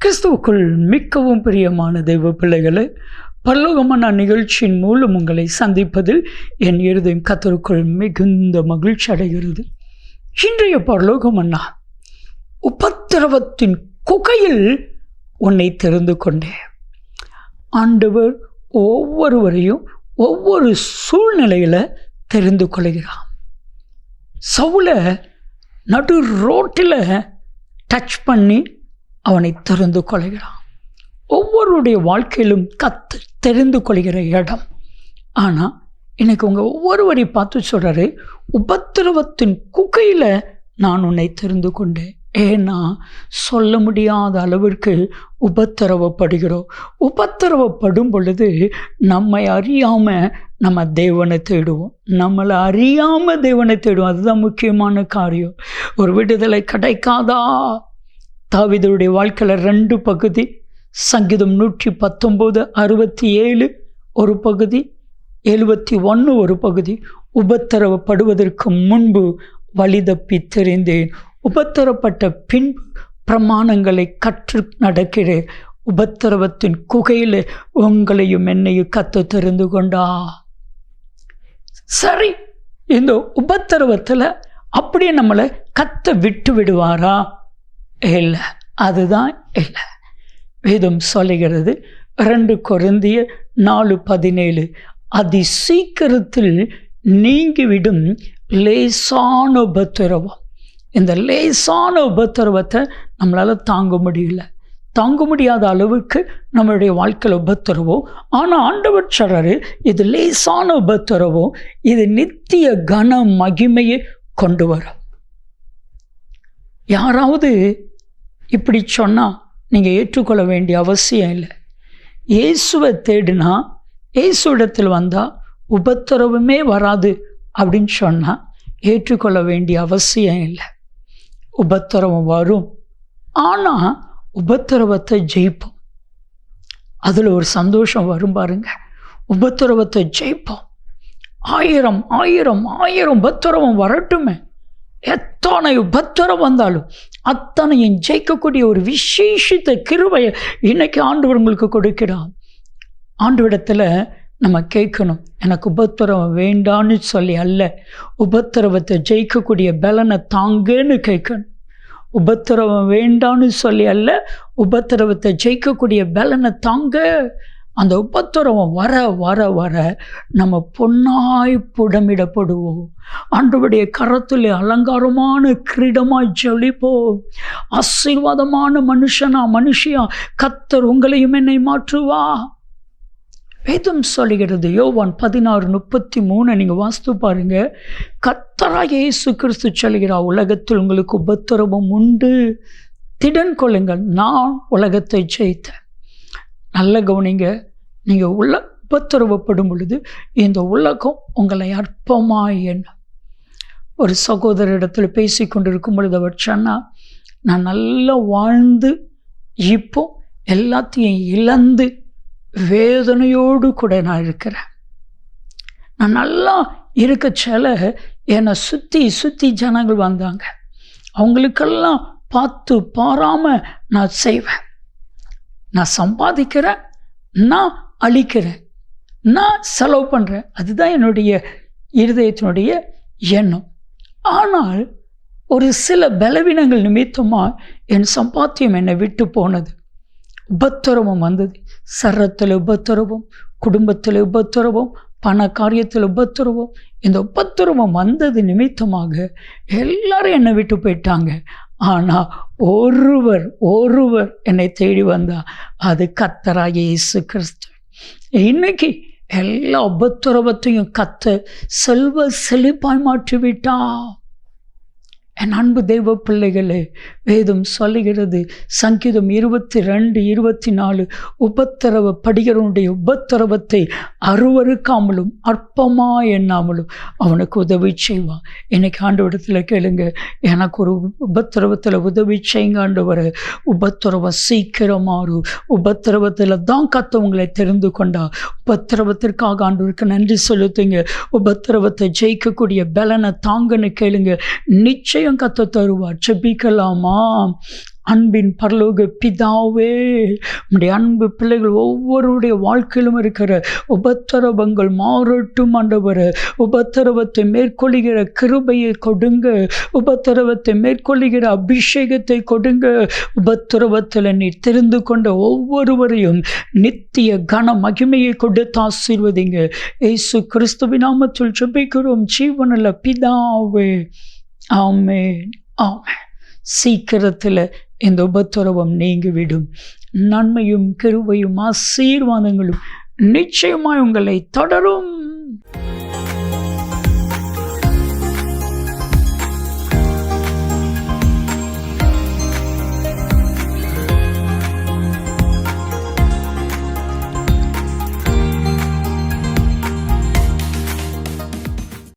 கிறிஸ்துவுக்குள் மிகவும் பிரியமான தெய்வ பிள்ளைகளை, பரலோகமான நிகழ்ச்சியின் மூலம் உங்களை சந்திப்பதில் என் இருதயம் கர்த்தருக்குள் மிகுந்த மகிழ்ச்சி அடைகிறது. இன்றைய பரலோகமன்னா, உபத்திரவத்தின் குகையில் உன்னை தெரிந்து கொண்டேன். ஆண்டவர் ஒவ்வொருவரையும் ஒவ்வொரு சூழ்நிலையில் தெரிந்து கொள்கிறான். சவுலை நடு ரோட்டில் டச் பண்ணி அவனை தெரிந்து கொள்கிறான். ஒவ்வொருடைய வாழ்க்கையிலும் தெரிந்து கொள்கிற இடம். ஆனால் இன்னைக்கு உங்கள் ஒவ்வொருவரை பார்த்து சொல்கிறாரு, உபத்திரவத்தின் குகையில் நான் உன்னை தெரிந்து கொண்டேன். ஏன்னா சொல்ல முடியாத அளவிற்கு உபத்திரவப்படுகிறோம். உபத்திரவப்படும் பொழுது நம்மை அறியாமல் நம்ம தேவனை தேடுவோம். நம்மளை அறியாமல் தேவனை தேடுவோம். அதுதான் முக்கியமான காரியம். ஒரு விடுதலை கிடைக்காதா? தாவீதுடைய வாழ்க்கையில் 2 பகுதி. சங்கீதம் 119, 67 ஒரு பகுதி, 71 ஒரு பகுதி. உபத்திரவப்படுவதற்கு முன்பு வழி தப்பி தெரிந்தேன், உபத்திரப்பட்ட பின்பு பிரமாணங்களை கற்று நடக்கிறேன். உபத்திரவத்தின் குகையில் உங்களையும் என்னையும் கத்த தெரிந்து கொண்டா. சரி, இந்த உபத்திரவத்தில் அப்படியே நம்மளை கத்த விட்டு விடுவாரா? இல்லை, அதுதான் இல்லை. வேதம் சொல்லுகிறது 2 கொரிந்தியர் 4:17, அதி சீக்கிரத்தில் நீங்கிவிடும் லேசான உபத்திரவம். இந்த லேசான உபத்திரவத்தை நம்மளால் தாங்க முடியல. தாங்க முடியாத அளவுக்கு நம்மளுடைய வாழ்க்கையில் உபத்திரவம். ஆனால் ஆண்டவர் சொல்றாரு, இது லேசான உபத்திரவம், இது நித்திய கன மகிமையை கொண்டு வரும். யாராவது இப்படி சொன்னால் நீங்கள் ஏற்றுக்கொள்ள வேண்டிய அவசியம் இல்லை. இயேசுவை தேடினா, இயேசு இடத்தில் வந்தால் உபத்திரவமே வராது அப்படின்னு சொன்னால் ஏற்றுக்கொள்ள வேண்டிய அவசியம் இல்லை. உபத்திரவம் வரும், ஆனால் உபத்திரவத்தை ஜெயிப்போம். அதில் ஒரு சந்தோஷம் வரும் பாருங்க. உபத்திரவத்தை ஜெயிப்போம். 1000 உபத்திரவம் வரட்டுமே. எத்தனை உபத்திரம் வந்தாலும் அத்தனையும் ஜெயிக்கக்கூடிய ஒரு விசேஷித்த கிருபையை இன்னைக்கு ஆண்டவர் உங்களுக்கு கொடுக்கிறான். ஆண்டவரிடத்தில் நம்ம கேட்கணும், எனக்கு உபத்திரவம் வேண்டான்னு சொல்லி அல்ல, உபத்திரவத்தை ஜெயிக்கக்கூடிய பலனை தாங்கன்னு கேட்கணும். உபத்திரவம் வேண்டான்னு சொல்லி அல்ல, உபத்திரவத்தை ஜெயிக்கக்கூடிய பலனை தாங்க. அந்த உபத்திரவம் வர வர வர நம்ம பொன்னாய் புடமிடப்படுவோம். ஆண்டவருடைய கரத்தில் அலங்காரமான கிரீடமாய் ஜொலிப்போம். ஆசீர்வாதமான மனுஷியா கர்த்தர் உங்களையும் என்னை மாற்றுவா. வேதம் சொல்லுகிறது, யோவான் 16:33 நீங்கள் வாசித்து பாருங்க. கர்த்தராகிய இயேசு கிறிஸ்து சொல்கிறார், உலகத்தில் உங்களுக்கு உபத்திரவம் உண்டு, திடன் கொள்ளுங்கள், நான் உலகத்தை ஜெயித்தேன். நல்ல கவனிங்க. நீங்கள் உபத்திரவப்படும் பொழுது இந்த உலகம் உங்களை அற்பமாய் எண்ணும். ஒரு சகோதரிடத்தில் பேசி கொண்டிருக்கும் பொழுது அவர் சொன்னால், நான் நல்லா வாழ்ந்து இப்போ எல்லாத்தையும் இழந்து வேதனையோடு கூட நான் இருக்கிறேன். நான் நல்லா இருக்க சில என்னை சுற்றி ஜனங்கள் வந்தாங்க. அவங்களுக்கெல்லாம் பார்த்து பாராமல் நான் செய்வேன். நான் சம்பாதிக்கிறேன், நான் அழிக்கிறேன், நான் செலவு பண்ணுறேன். அதுதான் என்னுடைய இருதயத்தினுடைய எண்ணம். ஆனால் ஒரு சில பலவீனங்கள் நிமித்தமாக என் சம்பாத்தியம் என்னை விட்டு போனது. உபத்திரவம் வந்தது. சரத்தில் உபத்திரவம், குடும்பத்தில் உபத்திரவம், பண காரியத்தில் உபத்திரவம். இந்த உபத்திரவம் வந்தது நிமித்தமாக எல்லாரும் என்னை விட்டு போயிட்டாங்க. ஆனால் ஒருவர் என்னை தேடி வந்தா, அது கர்த்தராகிய இயேசு கிறிஸ்து. இன்னைக்கு எல்லா உபத்திரவத்தையும் கர்த்தர் செல்வ செழிப்பாய் மாற்றிவிட்டா. என் அன்பு தெய்வ பிள்ளைகளே, வேதம் சொல்லுகிறது, சங்கீதம் 22:24, உபத்திரவப்படுகிறவனுடைய உபத்திரவத்தை அருவருக்காமலும் அற்பமா எண்ணாமலும் அவனுக்கு உதவி செய்வான். இன்னைக்கு ஆண்டவரிடத்தில் கேளுங்க, எனக்கு ஒரு உபத்திரவத்தில் உதவி செய்யுங்க ஆண்டவரே. உபத்திரவம் சீக்கிரம் மாறும். உபத்திரவத்தில் தான் கர்த்தவங்களை தெரிந்து கொண்டா. உபத்திரவத்திற்காக ஆண்டவருக்கு நன்றி செலுத்துங்க. உபத்திரவத்தை ஜெயிக்கக்கூடிய பலனை தாங்கன்னு கேளுங்க. நிச்சயம் கர்த்தர் தருவார். ஜெபிக்கலாமா? அன்பின் பரலோக பிதாவே, உம்முடைய அன்பு பிள்ளைகள் ஒவ்வொருடைய வாழ்க்கையிலும் இருக்கிற உபத்திரவங்கள் மாறட்டும் ஆண்டவரே. உபத்திரவத்தை மேற்கொள்ளுகிற கிருபையை கொடுங்க, உபத்திரவத்தை மேற்கொள்ளுகிற அபிஷேகத்தை கொடுங்க. உபத்திரவத்தில் நீர் தெரிந்து கொண்ட ஒவ்வொருவரையும் நித்திய கன மகிமையை கொடுத்து ஆசீர்வதிங்க. இயேசு கிறிஸ்துவின் நாமத்தில் ஜெபிக்கிறோம் ஜீவனுள்ள பிதாவே, ஆமென், ஆமென். சீக்கிரத்தில் இந்த உபத்திரவம் நீங்கிவிடும். நன்மையும் கிருபையும் ஆசீர்வாதங்களும் நிச்சயமாய் உங்களை தொடரும்.